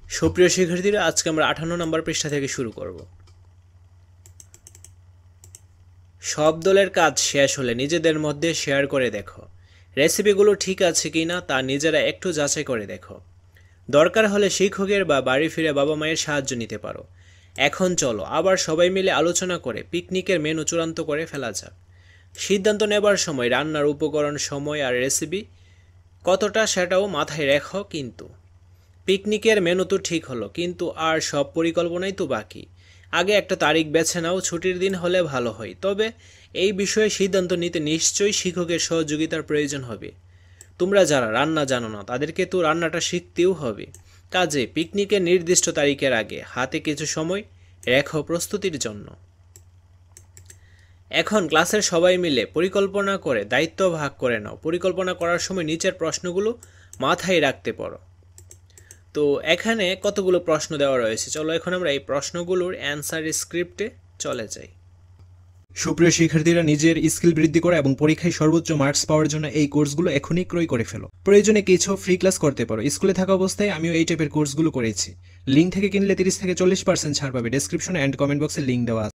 সুপ্রিয় শিক্ষার্থীরা, আজকে আমরা 58 নম্বর পৃষ্ঠা থেকে শুরু করব। সব দলের কাজ শেষ হলে নিজেদের মধ্যে শেয়ার করে দেখো। রেসিপিগুলো ঠিক আছে কিনা তা নিজেরা একটু যাচাই করে দেখো। দরকার হলে শিক্ষকের বা বাড়ি ফিরে বাবা মায়ের সাহায্য নিতে পারো। এখন চলো আবার সবাই মিলে আলোচনা করে পিকনিকের মেনু চূড়ান্ত করে ফেলা যাক। সিদ্ধান্ত নেবার সময় রান্নার উপকরণ, সময় আর রেসিপি কতটা সেটাও মাথায় রেখো। কিন্তু পিকনিকের মেনু তো ঠিক হলো, কিন্তু আর সব পরিকল্পনাই তো বাকি। আগে একটা তারিখ বেছে নাও, ছুটির দিন হলে ভালো হয়। তবে এই বিষয়ে সিদ্ধান্ত নিতে নিশ্চয়ই শিক্ষকের সহযোগিতার প্রয়োজন হবে। তোমরা যারা রান্না জানো না তাদেরকে তো রান্নাটা শিখতেও হবে। কাজে পিকনিকের নির্দিষ্ট তারিখের আগে হাতে কিছু সময় রেখো প্রস্তুতির জন্য। এখন ক্লাসের সবাই মিলে পরিকল্পনা করে দায়িত্ব ভাগ করে নাও। পরিকল্পনা করার সময় নিচের প্রশ্নগুলো মাথায় রাখতে পারো। তো এখানে কতগুলো প্রশ্ন দেওয়া রয়েছে, চলো এখন আমরা এই প্রশ্নগুলোর অ্যান্সার স্ক্রিপ্টে চলে যাই। সুপ্রিয় শিক্ষার্থীরা, নিজের স্কিল বৃদ্ধি করা এবং পরীক্ষায় সর্বোচ্চ মার্কস পাওয়ার জন্য এই কোর্সগুলো এখনই ক্রয় করে ফেলো। প্রয়োজনে কিছু ফ্রি ক্লাস করতে পারো। স্কুলে থাকা অবস্থায় আমিও এই টাইপের কোর্সগুলো করেছি। লিঙ্ক থেকে কিনলে 30 থেকে 40% ছাড় পাবে। ডেসক্রিপশন অ্যান্ড কমেন্ট বক্সে লিঙ্ক দেওয়া আছে।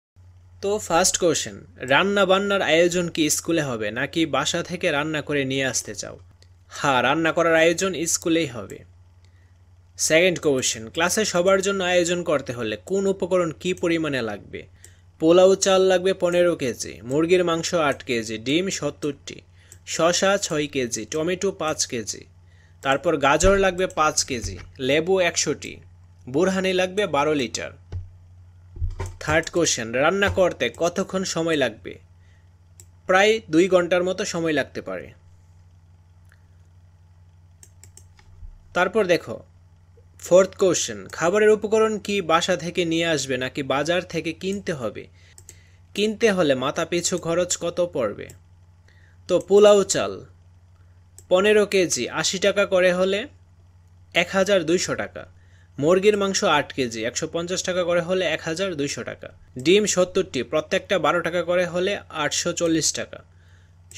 তো ফার্স্ট কোশ্চেন, রান্না বান্নার আয়োজন কি স্কুলে হবে নাকি বাসা থেকে রান্না করে নিয়ে আসতে চাও? হ্যাঁ, রান্না করার আয়োজন স্কুলেই হবে। সেকেন্ড কোশ্চেন, ক্লাসে সবার জন্য আয়োজন করতে হলে কোন উপকরণ কি পরিমাণে লাগবে? পোলাও চাল লাগবে 15 কেজি, মুরগির মাংস 8 কেজি, ডিম 70টি, শসা 6 কেজি, টমেটো 5 কেজি, তারপর গাজর লাগবে 5 কেজি, লেবু 100টি, বুরহানি লাগবে 12 লিটার। থার্ড কোশ্চেন, রান্না করতে কতক্ষণ সময় লাগবে? প্রায় 2 ঘন্টার মতো সময় লাগতে পারে। তারপর দেখো ফোর্থ কোশ্চেন, খাবারের উপকরণ কি বাসা থেকে নিয়ে আসবে নাকি বাজার থেকে কিনতে হবে? কিনতে হলে মাথা পিছু খরচ কত পড়বে? তো পোলাও চাল 15 কেজি 80 টাকা করে হলে 1200 টাকা, মুরগির মাংস 8 কেজি 150 টাকা করে হলে 1200 টাকা, ডিম 70টি প্রত্যেকটা 12 টাকা করে হলে 840 টাকা,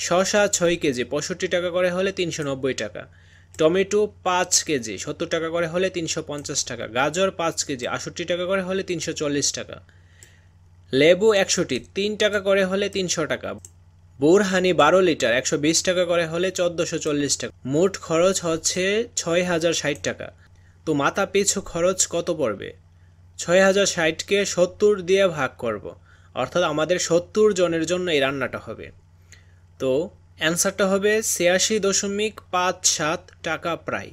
শসা 6 কেজি 65 টাকা করে হলে 390 টাকা, টমেটো 5 কেজি 70 টাকা করে হলে 350 টাকা, গাজর 5 কেজি 68 টাকা করে হলে 340 টাকা, লেবু 100টি 3 টাকা করে হলে 300 টাকা, বুরহানি 12 লিটার 120 টাকা করে হলে 1440 টাকা। মোট খরচ হচ্ছে 6060 টাকা। তো মাথা পিছু খরচ কত পড়বে? 6060কে 70 দিয়ে ভাগ করব, অর্থাৎ আমাদের 70 জনের জন্য এই রান্নাটা হবে। তো অ্যান্সারটা হবে 86.57 টাকা প্রায়।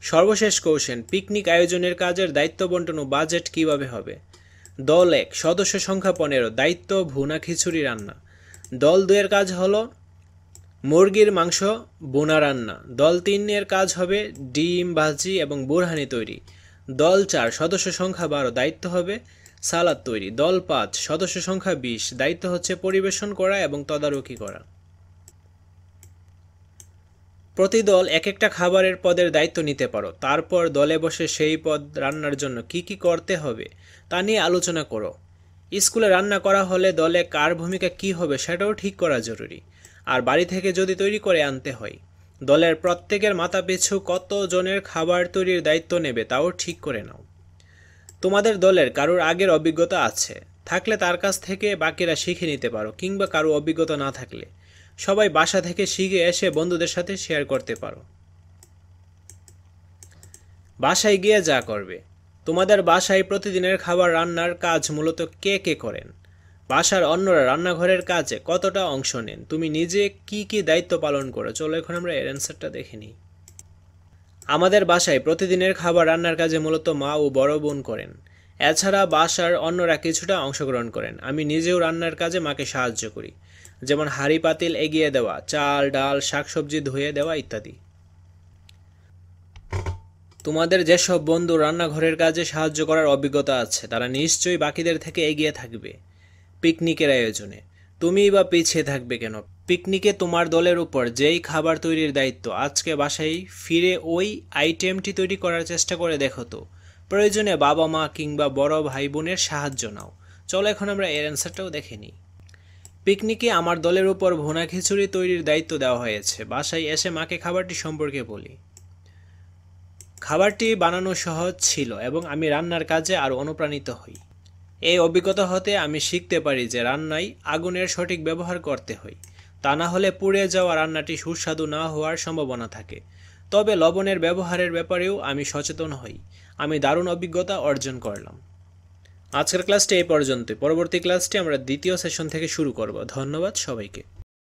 সর্বশেষ কোশ্চেন, পিকনিক আয়োজনের কাজের দায়িত্ব বন্টন ও বাজেট কিভাবে হবে? দল 1 সদস্য সংখ্যা 15, দায়িত্ব ভুনা খিচুড়ি রান্না। দল 2 এর কাজ হলো মুরগির মাংস বোনা রান্না। দল 3 এর কাজ হবে ডিম ভাজি এবং বুরহানি তৈরি। দল 4 সদস্য সংখ্যা 12, দায়িত্ব হবে সালাদ তৈরি। দল 5 সদস্য সংখ্যা 20, দায়িত্ব হচ্ছে পরিবেশন করা এবং তদারকি করা। প্রতি দল এক একটা খাবারের পদের দায়িত্ব নিতে পারো। তারপর দলে বসে সেই পদ রান্নার জন্য কি কি করতে হবে তা নিয়ে আলোচনা করো। স্কুলে রান্না করা হলে দলে কার ভূমিকা কি হবে সেটাও ঠিক করা জরুরি। আর বাড়ি থেকে যদি তৈরি করে আনতে হয়, দলের প্রত্যেকের মাথাপিছু কত জনের খাবার তৈরির দায়িত্ব নেবে তাও ঠিক করে নাও। তোমাদের দলের কারোর আগের অভিজ্ঞতা আছে থাকলে তার কাছ থেকে বাকিরা শিখে নিতে পারো, কিংবা কারো অভিজ্ঞতা না থাকলে সবাই বাসা থেকে শিখে এসে বন্ধুদের সাথে শেয়ার করতে পারো। বাসায় গিয়ে যা করবে, তোমাদের বাসায় প্রতিদিনের খাবার রান্নার কাজ মূলত কে কে করেন? বাসার অন্যরা রান্নাঘরের কাজে কতটা অংশ নেন? তুমি নিজে কি কি দায়িত্ব পালন করো? চলো এখন আমরা এর অ্যান্সারটা দেখে নিই। আমাদের বাসায় প্রতিদিনের খাবার রান্নার কাজে মূলত মা ও বড় বোন করেন। এছাড়া বাসার অন্যরা কিছুটা অংশগ্রহণ করেন। আমি নিজেও রান্নার কাজে মাকে সাহায্য করি, যেমন হাঁড়ি পাতিল এগিয়ে দেওয়া, চাল ডাল শাকসবজি ধুয়ে দেওয়া ইত্যাদি। তোমাদের যেসব বন্ধু রান্নাঘরের কাজে সাহায্য করার অভিজ্ঞতা আছে তারা নিশ্চয়ই বাকিদের থেকে এগিয়ে থাকবে পিকনিকের আয়োজনে। তুমিই বা পিছিয়ে থাকবে কেন? পিকনিকে তোমার দলের উপর যেই খাবার তৈরির দায়িত্ব, আজকে বাসায় ফিরে ওই আইটেমটি তৈরি করার চেষ্টা করে দেখো। তো প্রয়োজনে বাবা মা কিংবা বড় ভাই বোনের সাহায্য নাও। চলো এখন আমরা এর অ্যান্সারটাও দেখে নিই। পিকনিকে আমার দলের উপর ভুনা খিচুড়ি তৈরির দায়িত্ব দেওয়া হয়েছে। বাসায় এসে মাকে খাবারটি সম্পর্কে বলি। খাবারটি বানানো সহজ ছিল এবং আমি রান্নার কাজে আরও অনুপ্রাণিত হই। এই অভিজ্ঞতা হতে আমি শিখতে পারি যে রান্নায় আগুনের সঠিক ব্যবহার করতে হয়, তা না হলে পুড়ে যাওয়া রান্নাটি সুস্বাদু না হওয়ার সম্ভাবনা থাকে। তবে লবণের ব্যবহারের ব্যাপারেও আমি সচেতন হই। আমি দারুণ অভিজ্ঞতা অর্জন করলাম। আজকের ক্লাসটি এই পর্যন্ত। পরবর্তী ক্লাসটি আমরা দ্বিতীয় সেশন থেকে শুরু করব। ধন্যবাদ সবাইকে।